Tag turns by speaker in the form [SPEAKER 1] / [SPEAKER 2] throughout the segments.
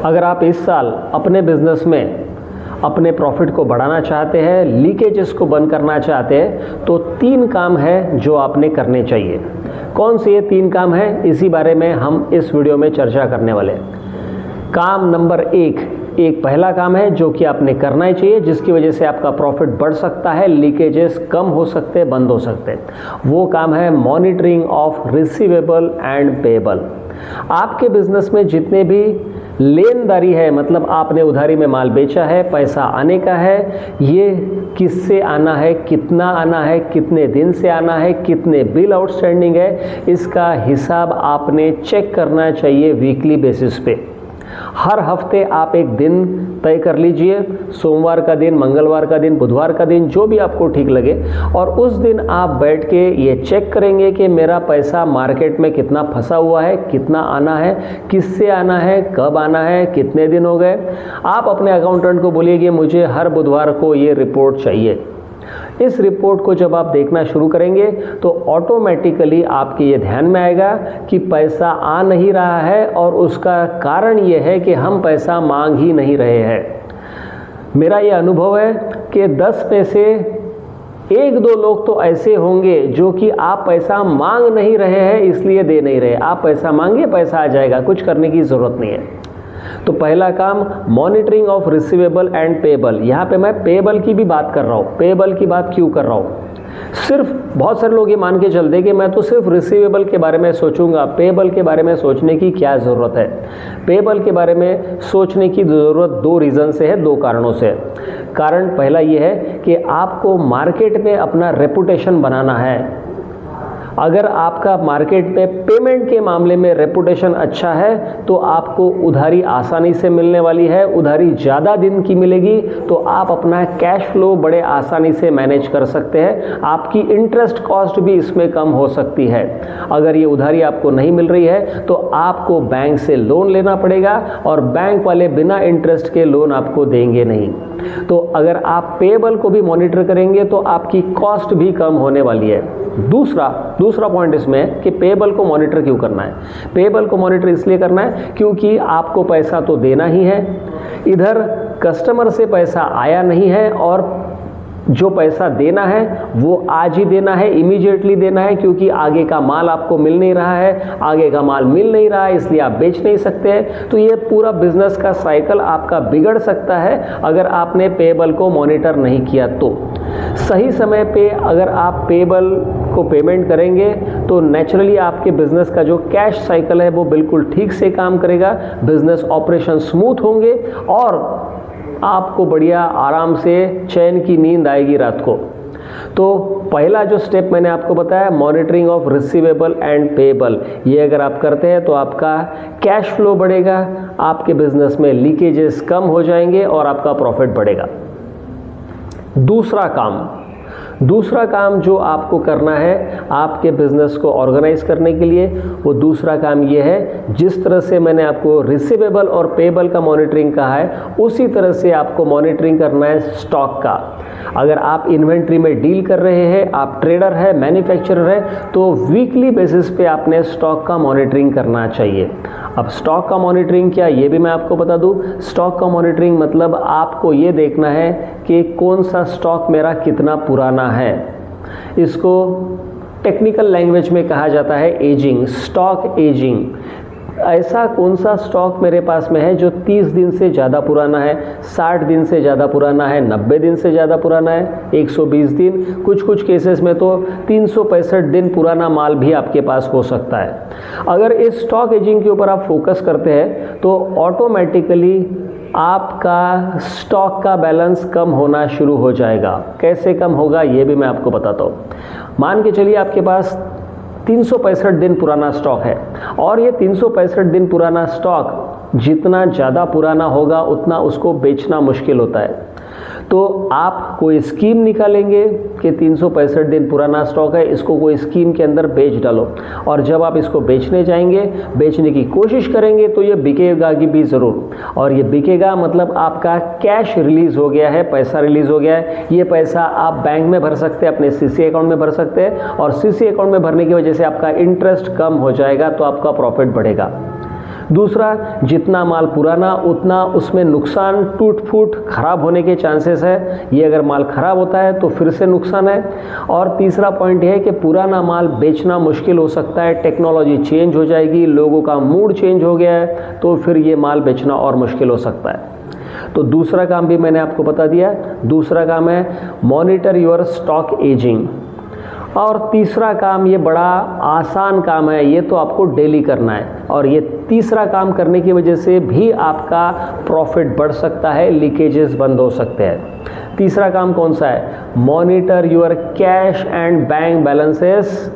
[SPEAKER 1] अगर आप इस साल अपने बिजनेस में अपने प्रॉफिट को बढ़ाना चाहते हैं, लीकेजेस को बंद करना चाहते हैं, तो 3 काम है जो आपने करने चाहिए। कौन से ये 3 काम हैं, इसी बारे में हम इस वीडियो में चर्चा करने वाले हैं। काम नंबर 1, एक पहला काम है जो कि आपने करना ही चाहिए, जिसकी वजह से आपका प्रॉफिट बढ़ सकता है, लीकेजेस कम हो सकते हैं, बंद हो सकते हैं। वो काम है monitoring of receivable and payable. आपके बिजनेस में जितने भी लेनदारी है, मतलब आपने उधारी में माल बेचा है, पैसा आने का है, ये किससे आना है, कितना आना है, कितने दिन से आना है, कितने बिल आउटस्टैंडिंग है, इसका हिसाब आपने चेक करना चाहिए वीकली बेसिस पे। हर हफ्ते आप एक दिन तय कर लीजिए, सोमवार का दिन, मंगलवार का दिन, बुधवार का दिन, जो भी आपको ठीक लगे, और उस दिन आप बैठ के ये चेक करेंगे कि मेरा पैसा मार्केट में कितना फंसा हुआ है, कितना आना है, किससे आना है, कब आना है, कितने दिन हो गए। आप अपने अकाउंटेंट को बोलिए कि मुझे हर बुधवार को ये रिपोर्ट चाहिए। इस रिपोर्ट को जब आप देखना शुरू करेंगे तो ऑटोमेटिकली आपके ये ध्यान में आएगा कि पैसा आ नहीं रहा है, और उसका कारण ये है कि हम पैसा मांग ही नहीं रहे हैं। मेरा ये अनुभव है कि 10 में से 1-2 लोग तो ऐसे होंगे जो कि आप पैसा मांग नहीं रहे हैं, इसलिए दे नहीं रहे। आप पैसा मांगे, पैसा आ जाएगा, कुछ करने की ज़रूरत नहीं है। तो पहला काम monitoring of receivable and payable. यहाँ पे मैं पेएबल की भी बात कर रहा हूँ। पेएबल की बात क्यों कर रहा हूँ? सिर्फ बहुत सारे लोग ये मान के चलते कि मैं तो सिर्फ रिसीवेबल के बारे में सोचूंगा, पेएबल के बारे में सोचने की क्या ज़रूरत है। पेएबल के बारे में सोचने की ज़रूरत 2 रीज़न से है, 2 कारणों से। कारण पहला ये है कि आपको मार्केट में अपना रेपुटेशन बनाना है। अगर आपका मार्केट में पेमेंट के मामले में रेपुटेशन अच्छा है तो आपको उधारी आसानी से मिलने वाली है। उधारी ज़्यादा दिन की मिलेगी तो आप अपना कैश फ्लो बड़े आसानी से मैनेज कर सकते हैं। आपकी इंटरेस्ट कॉस्ट भी इसमें कम हो सकती है। अगर ये उधारी आपको नहीं मिल रही है तो आपको बैंक से लोन लेना पड़ेगा, और बैंक वाले बिना इंटरेस्ट के लोन आपको देंगे नहीं। तो अगर आप पेएबल को भी मॉनिटर करेंगे तो आपकी कॉस्ट भी कम होने वाली है। दूसरा पॉइंट इसमें है कि पेएबल को मॉनिटर क्यों करना है। पेएबल को मॉनिटर इसलिए करना है क्योंकि आपको पैसा तो देना ही है, इधर कस्टमर से पैसा आया नहीं है, और जो पैसा देना है वो आज ही देना है, इमीडिएटली देना है, क्योंकि आगे का माल आपको मिल नहीं रहा है। आगे का माल मिल नहीं रहा है इसलिए आप बेच नहीं सकते हैं। तो ये पूरा बिजनेस का साइकिल आपका बिगड़ सकता है अगर आपने पेएबल को मॉनिटर नहीं किया। तो सही समय पे अगर आप पेएबल को पेमेंट करेंगे तो नेचुरली आपके बिजनेस का जो कैश साइकिल है वो बिल्कुल ठीक से काम करेगा, बिजनेस ऑपरेशन स्मूथ होंगे, और आपको बढ़िया आराम से चैन की नींद आएगी रात को। तो पहला जो स्टेप मैंने आपको बताया, monitoring of receivable and payable, ये अगर आप करते हैं तो आपका कैश फ्लो बढ़ेगा, आपके बिजनेस में लीकेजेस कम हो जाएंगे और आपका प्रॉफिट बढ़ेगा। दूसरा काम जो आपको करना है आपके बिजनेस को ऑर्गेनाइज करने के लिए, वो दूसरा काम ये है, जिस तरह से मैंने आपको रिसीवेबल और पेएबल का मॉनिटरिंग कहा है, उसी तरह से आपको मॉनिटरिंग करना है स्टॉक का। अगर आप इन्वेंट्री में डील कर रहे हैं, आप ट्रेडर है, मैन्युफैक्चरर है, तो वीकली बेसिस पे आपने स्टॉक का मॉनिटरिंग करना चाहिए। अब स्टॉक का मॉनिटरिंग क्या, ये भी मैं आपको बता दूं। स्टॉक का मॉनिटरिंग मतलब आपको ये देखना है कि कौन सा स्टॉक मेरा कितना पुराना है। इसको टेक्निकल लैंग्वेज में कहा जाता है एजिंग, स्टॉक एजिंग। ऐसा कौन सा स्टॉक मेरे पास में है जो 30 दिन से ज़्यादा पुराना है, 60 दिन से ज़्यादा पुराना है, 90 दिन से ज़्यादा पुराना है, 120 दिन, कुछ केसेस में तो 365 दिन पुराना माल भी आपके पास हो सकता है। अगर इस स्टॉक एजिंग के ऊपर आप फोकस करते हैं तो ऑटोमेटिकली आपका स्टॉक का बैलेंस कम होना शुरू हो जाएगा। कैसे कम होगा ये भी मैं आपको बताता हूँ। मान के चलिए आपके पास 365 दिन पुराना स्टॉक है, और ये 365 दिन पुराना स्टॉक जितना ज़्यादा पुराना होगा उतना उसको बेचना मुश्किल होता है। तो आप कोई स्कीम निकालेंगे कि 365 दिन पुराना स्टॉक है, इसको कोई स्कीम के अंदर बेच डालो, और जब आप इसको बेचने जाएंगे, बेचने की कोशिश करेंगे तो ये बिकेगा की भी ज़रूर। और ये बिकेगा मतलब आपका कैश रिलीज़ हो गया है, पैसा रिलीज़ हो गया है। ये पैसा आप बैंक में भर सकते हैं, अपने सीसी अकाउंट में भर सकते हैं, और सीसी अकाउंट में भरने की वजह से आपका इंटरेस्ट कम हो जाएगा, तो आपका प्रॉफिट बढ़ेगा। दूसरा, जितना माल पुराना उतना उसमें नुकसान, टूट फूट, खराब होने के चांसेस है। ये अगर माल खराब होता है तो फिर से नुकसान है। और तीसरा पॉइंट है कि पुराना माल बेचना मुश्किल हो सकता है, टेक्नोलॉजी चेंज हो जाएगी, लोगों का मूड चेंज हो गया है, तो फिर ये माल बेचना और मुश्किल हो सकता है। तो दूसरा काम भी मैंने आपको बता दिया। दूसरा काम है मॉनिटर योर स्टॉक एजिंग। और तीसरा काम, ये बड़ा आसान काम है, ये तो आपको डेली करना है। और ये तीसरा काम करने की वजह से भी आपका प्रॉफिट बढ़ सकता है, लीकेजेस बंद हो सकते हैं। तीसरा काम कौन सा है? Monitor your cash and bank balances,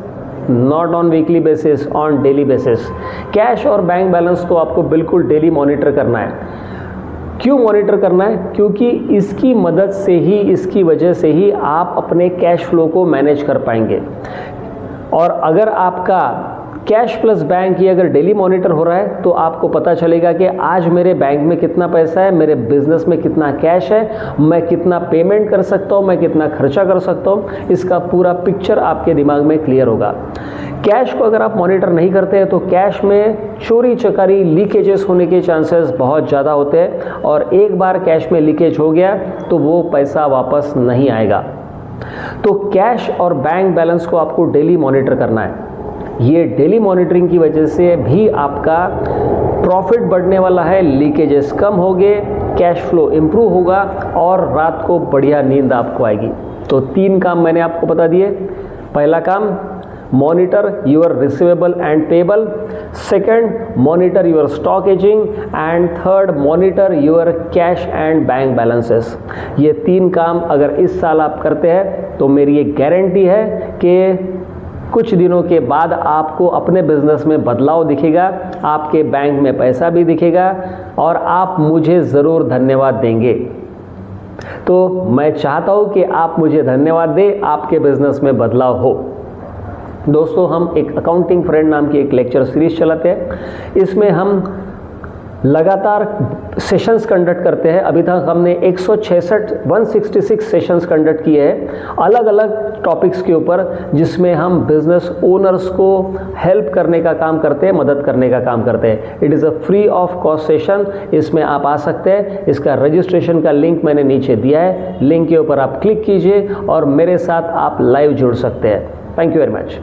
[SPEAKER 1] not on weekly basis, on daily basis. Cash और बैंक बैलेंस तो आपको बिल्कुल डेली मॉनिटर करना है। क्यों मॉनिटर करना है? क्योंकि इसकी मदद से ही, इसकी वजह से ही आप अपने कैश फ्लो को मैनेज कर पाएंगे। और अगर आपका कैश प्लस बैंक ये अगर डेली मॉनिटर हो रहा है तो आपको पता चलेगा कि आज मेरे बैंक में कितना पैसा है, मेरे बिजनेस में कितना कैश है, मैं कितना पेमेंट कर सकता हूँ, मैं कितना खर्चा कर सकता हूँ। इसका पूरा पिक्चर आपके दिमाग में क्लियर होगा। कैश को अगर आप मॉनिटर नहीं करते हैं तो कैश में चोरी चकारी, लीकेजेस होने के चांसेस बहुत ज़्यादा होते हैं। और एक बार कैश में लीकेज हो गया तो वो पैसा वापस नहीं आएगा। तो कैश और बैंक बैलेंस को आपको डेली मॉनिटर करना है। ये डेली मॉनिटरिंग की वजह से भी आपका प्रॉफिट बढ़ने वाला है, लीकेजेस कम होंगे, कैश फ्लो इम्प्रूव होगा और रात को बढ़िया नींद आपको आएगी। तो 3 काम मैंने आपको बता दिए। पहला काम, monitor your receivable and payable. Second, monitor your stock ageing. And third, monitor your cash and bank balances. ये 3 काम अगर इस साल आप करते हैं तो मेरी ये गारंटी है कि कुछ दिनों के बाद आपको अपने बिजनेस में बदलाव दिखेगा, आपके बैंक में पैसा भी दिखेगा और आप मुझे ज़रूर धन्यवाद देंगे। तो मैं चाहता हूँ कि आप मुझे धन्यवाद दें, आपके बिजनेस में बदलाव हो। दोस्तों, हम एक अकाउंटिंग फ्रेंड नाम की एक लेक्चर सीरीज चलाते हैं। इसमें हम लगातार सेशंस कंडक्ट करते हैं। अभी तक हमने 166 सेशंस कंडक्ट किए हैं अलग अलग टॉपिक्स के ऊपर, जिसमें हम बिजनेस ओनर्स को हेल्प करने का काम करते हैं, मदद करने का काम करते हैं। It is a free of cost session. इसमें आप आ सकते हैं। इसका रजिस्ट्रेशन का लिंक मैंने नीचे दिया है। लिंक के ऊपर आप क्लिक कीजिए और मेरे साथ आप लाइव जुड़ सकते हैं। Thank you very much.